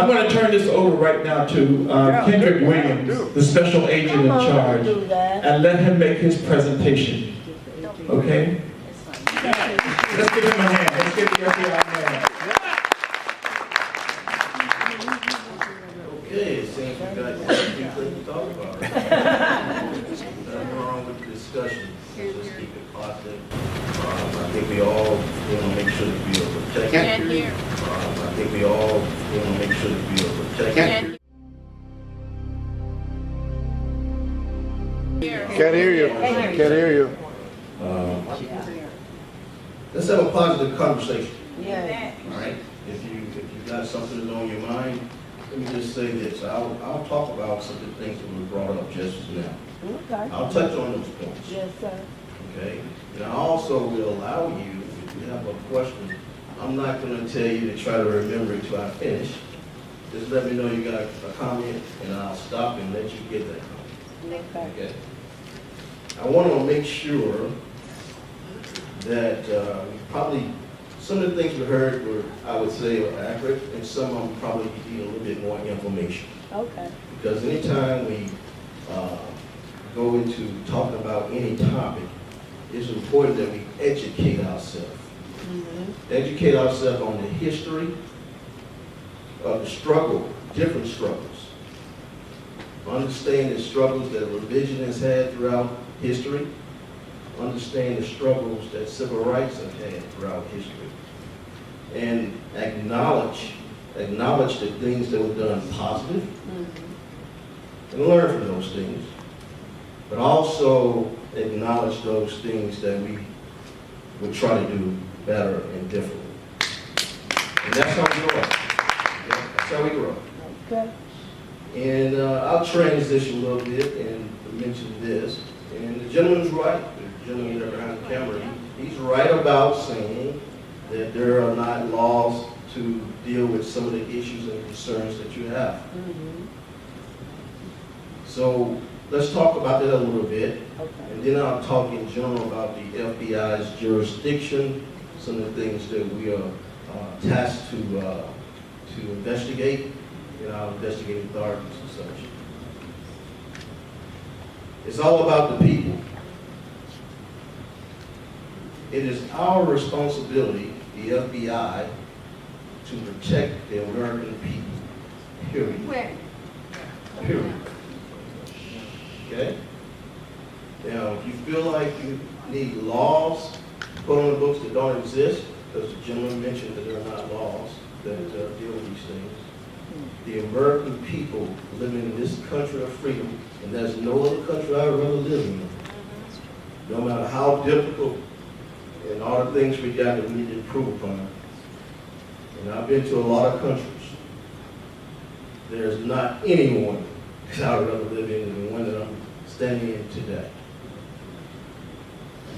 I'm going to turn this over right now to Kendrick Williams, the special agent in charge, and let him make his presentation. Okay? Let's give him a hand. Let's give the FBI a hand. Okay, it seems we got things to talk about. Nothing wrong with the discussion. Just keep it positive. I think we all want to make sure that we are protected. I think we all want to make sure that we are protected. Can't hear you. Can't hear you. Let's have a positive conversation. Yeah. All right. If you got something that's on your mind, let me just say this. I'll talk about some of the things that were brought up just now. Okay. I'll touch on those points. Yes, sir. Okay. And I also will allow you, if you have a question, I'm not going to tell you to try to remember it till I finish. Just let me know you got a comment, and I'll stop and let you get that comment. Okay. I want to make sure that probably some of the things we heard were, I would say, are accurate, and some of them probably need a little bit more information. Okay. Because anytime we go into talking about any topic, it's important that we educate ourselves. Educate ourselves on the history of the struggle, different struggles. Understand the struggles that religion has had throughout history. Understand the struggles that civil rights have had throughout history. And acknowledge the things that were done positive, and learn from those things. But also acknowledge those things that we would try to do better and differently. And that's how we grow. That's how we grow. Okay. And I'll transition a little bit and mention this. And the gentleman's right. The gentleman there behind the camera, he's right about saying that there are not laws to deal with some of the issues and concerns that you have. So let's talk about that a little bit. Okay. And then I'll talk in general about the FBI's jurisdiction, some of the things that we are tasked to investigate in our investigating authorities and such. It's all about the people. It is our responsibility, the FBI, to protect the American people, period. Period. Okay? Now, if you feel like you need laws put on the books that don't exist, because the gentleman mentioned that there are not laws that deal with these things, the American people living in this country of freedom, and there's no other country I'd rather live in, no matter how difficult and all the things we got that we need to improve upon. And I've been to a lot of countries. There's not anyone that I'd rather live in than the one that I'm standing in today.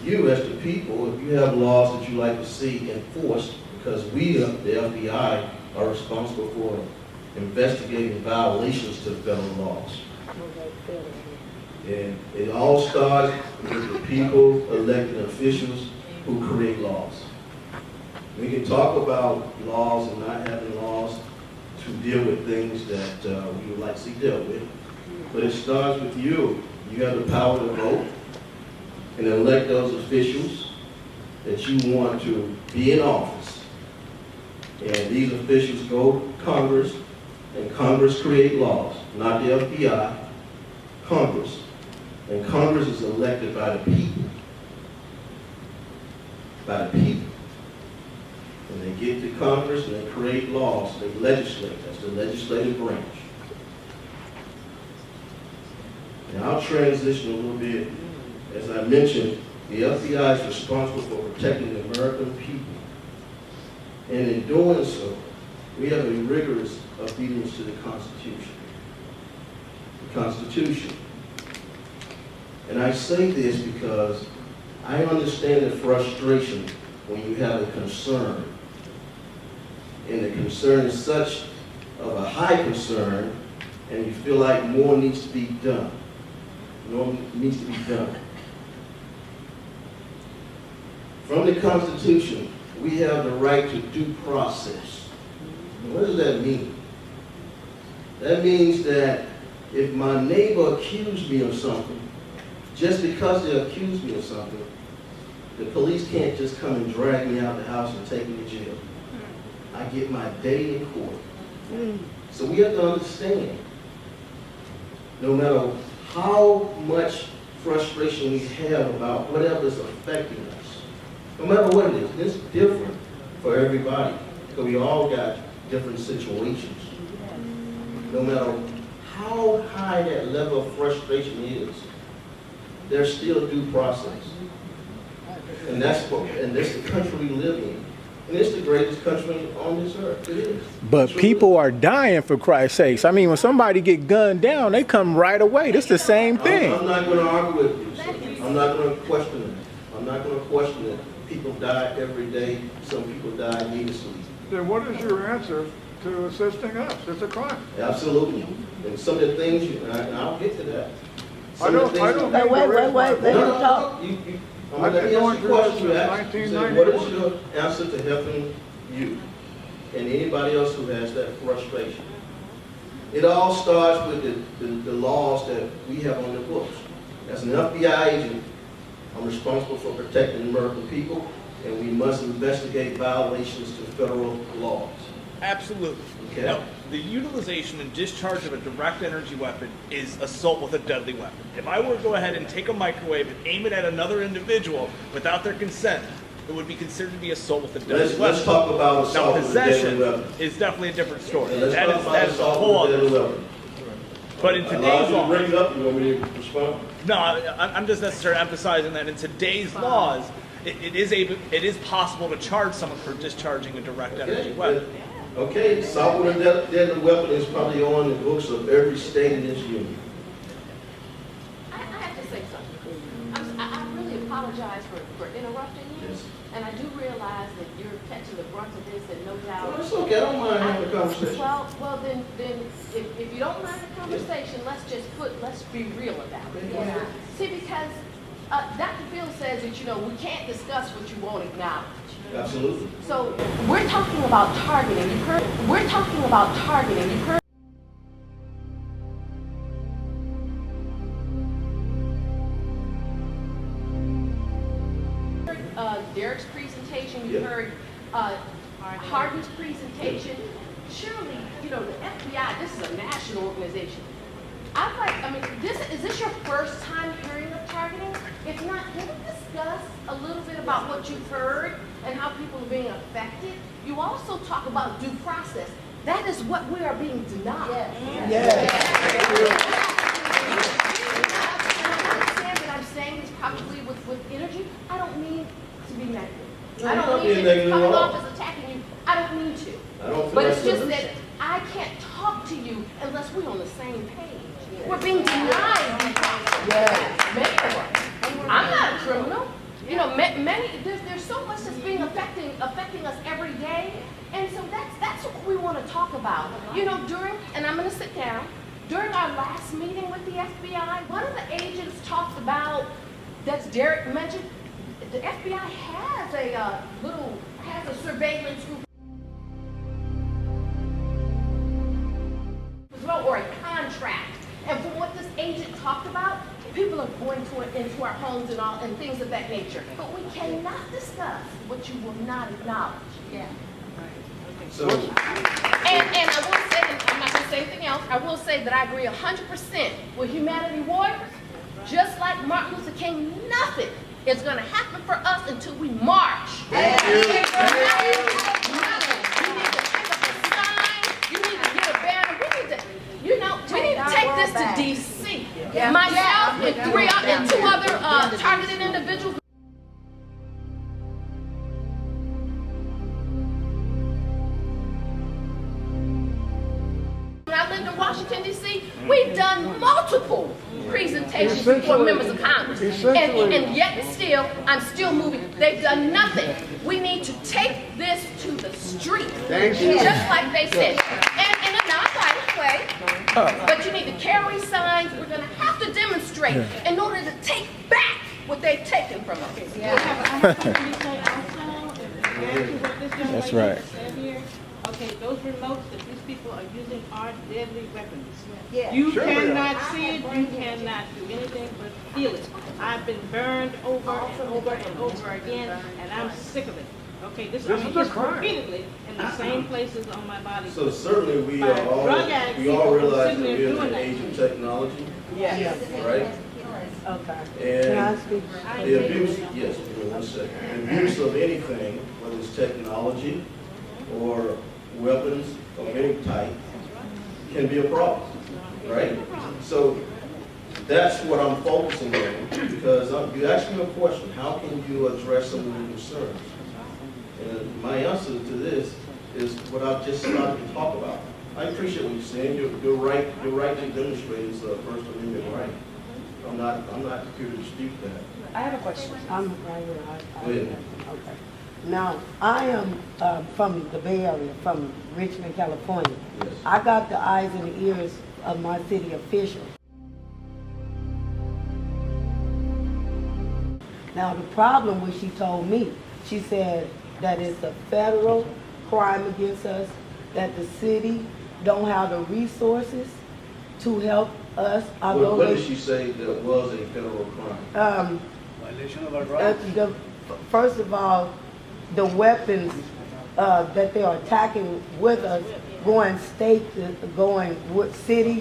You, as the people, if you have laws that you like to see enforced, because we, the FBI, are responsible for investigating violations to federal laws. And it all starts with the people, elected officials, who create laws. We can talk about laws and not having laws to deal with things that we would like to see dealt with, but it starts with you. You have the power to vote and elect those officials that you want to be in office. And these officials go to Congress, and Congress create laws, not the FBI, Congress. And Congress is elected by the people. By the people. And they get to Congress and they create laws, they legislate. That's the legislative branch. Now I'll transition a little bit. As I mentioned, the FBI is responsible for protecting the American people. And in doing so, we have a rigorous obedience to the Constitution. The Constitution. And I say this because I understand the frustration when you have a concern. And the concern is such of a high concern, and you feel like more needs to be done. More needs to be done. From the Constitution, we have the right to due process. And what does that mean? That means that if my neighbor accused me of something, just because they accused me of something, the police can't just come and drag me out the house and take me to jail. I get my day in court. So we have to understand, no matter how much frustration we have about whatever is affecting us, no matter what it is, it's different for everybody, because we all got different situations. No matter how high that level of frustration is, there's still due process. And that's the country we live in. And it's the greatest country on this earth. It is. But people are dying for Christ's sakes. I mean, when somebody get gunned down, they come right away. It's the same thing. I'm not going to argue with you, sir. I'm not going to question it. I'm not going to question it. People die every day. Some people die needlessly. Then what is your answer to assisting us? It's a crime. Absolutely. And some of the things, and I'll get to that. I don't mean Wait, let him talk. Let me ask you a question. You asked, you said, what is your answer to helping you and anybody else who has that frustration? It all starts with the laws that we have on the books. As an FBI agent, I'm responsible for protecting American people, and we must investigate violations to federal laws. Absolutely. Okay. Now, the utilization and discharge of a direct energy weapon is assault with a deadly weapon. If I were to go ahead and take a microwave and aim it at another individual without their consent, it would be considered to be assault with a deadly weapon. Let's talk about assault now, with a deadly possession weapon. is definitely a different story. Let's That talk about is a assault whole with a deadly other. weapon. But in today's law, bring it up. You want me to respond? no, I'm just necessarily emphasizing that in today's laws, it is possible to charge someone for discharging a direct energy weapon. Okay, assault with a deadly weapon is probably on the books of every state in this union. I have to say something. I really apologize for interrupting you. Yes. And I do realize that you're catching the brunt of this, and no doubt. Well, it's okay. I don't mind having a conversation. Well, then, if you don't mind the conversation, let's be real about it. Yeah. See, because Dr. Field says that we can't discuss what you won't acknowledge. Absolutely. So we're talking about targeting. You've heard. We're talking about targeting. You've heard. Derek's presentation. You heard Hardin's presentation. Surely, the FBI. This is a national organization. Is this your first time hearing of targeting? If not, can we discuss a little bit about what you've heard and how people are being affected? You also talk about due process. That is what we are being denied. Yes. I understand that I'm saying this probably with energy. I don't mean to be negative. I don't mean to come off as attacking you. I don't mean to. But it's just that I can't talk to you unless we're on the same page. We're being denied due process. Many of us. I'm not a criminal. There's so much that's being affecting us every day, and so that's what we want to talk about. And I'm going to sit down. During our last meeting with the FBI, one of the agents talked about, that's Derek mentioned, the FBI has a surveillance group as well, or a contract. And from what this agent talked about, people are going into our homes and things of that nature. But we cannot discuss what you will not acknowledge. Yeah. So, and I will say, and I'm not going to say anything else, I will say that I agree 100% with Humanity Warriors. Just like Martin Luther King, nothing is going to happen for us until we march. thank you. You need to pick up a sign. You need to get a banner. We need to take this to D.C. Myself and two other targeted individuals. When I lived in Washington, D.C., we've done multiple presentations before members of Congress. And yet still, I'm still moving. They've done nothing. We need to take this to the street. Thank you. Just like they said. And in a non-violent way. But you need to carry signs. We're going to have to demonstrate in order to take back what they've taken from us. That's right. Okay, those remotes that these people are using are deadly weapons. Yeah. You Sure they are. cannot see it, you cannot do anything but feel it. I've been burned over and over and over again, and I'm sick of it. Okay, This is a just crime. repeatedly in the same places on my body. So certainly we By are all, drug addicts, we all people realize that sitting there we're in doing an that. age of technology, Yes. right? Okay. Can I And speak? the abuse, yes, give me 1 second. The abuse of anything, whether it's technology or weapons of any type, can be a problem, right? So that's what I'm focusing on, because you asked me a question, how can you address some of the concerns? And my answer to this is what I've just started to talk about. I appreciate what you're saying. You're right to demonstrate it's a First Amendment right. I'm not here to dispute that. I have a question. I'm right here. Go ahead. Okay. Now, I am from the Bay Area, from Richmond, California. Yes. I got the eyes and the ears of my city officials. Now, the problem was she told me, she said that it's a federal crime against us, that the city don't have the resources to help us. What did she say that was a federal crime? Violation of our rights. First of all, the weapons that they are attacking with us, going city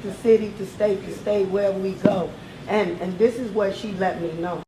to city to state, wherever we go. And this is what she let me know.